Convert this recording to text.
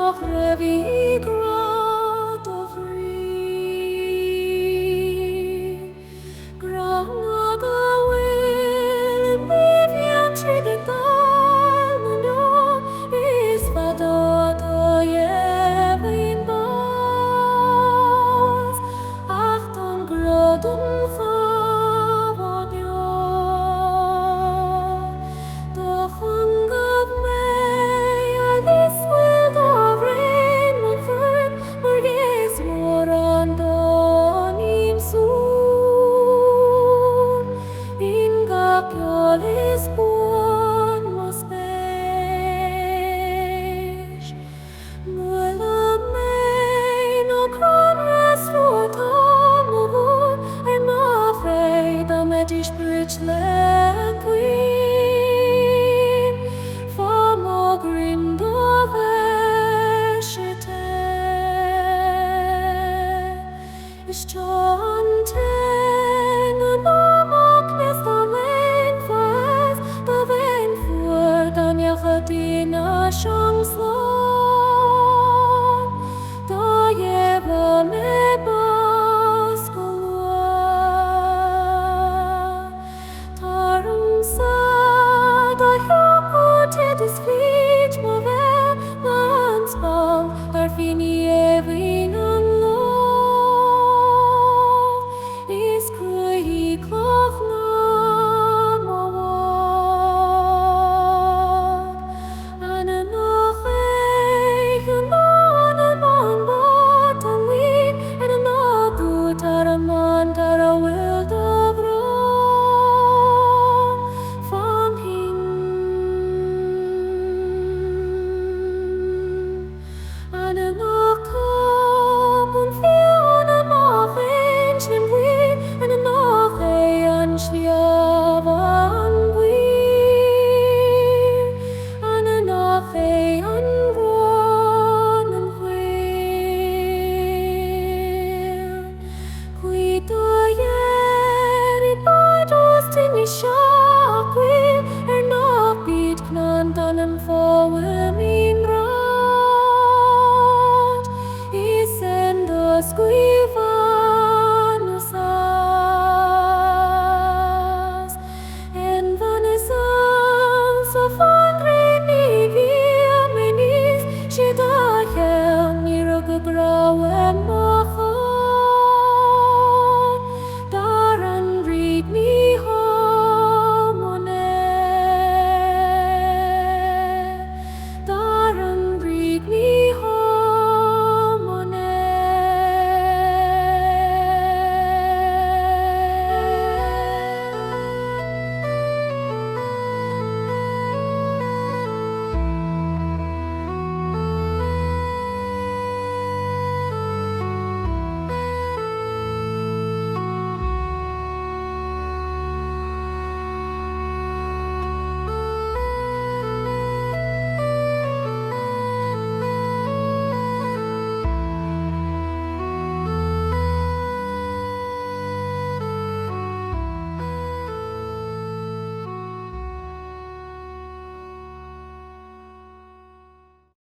noch revigrat of re. Granaga will be viantri no is vadota jevin bas. Achtung grodun Ich bridge queen for more grim doveshite is chanting no moknes the lane fast the vein for dan yachatina shangslon da yeva me this speech mover man's ball fini every non is cruy cloth no and noch non but and no good taraman tara will dobro Tannen formen in rat is endos guivanus as en vanesans of angrini via menis shita hel niraga grawe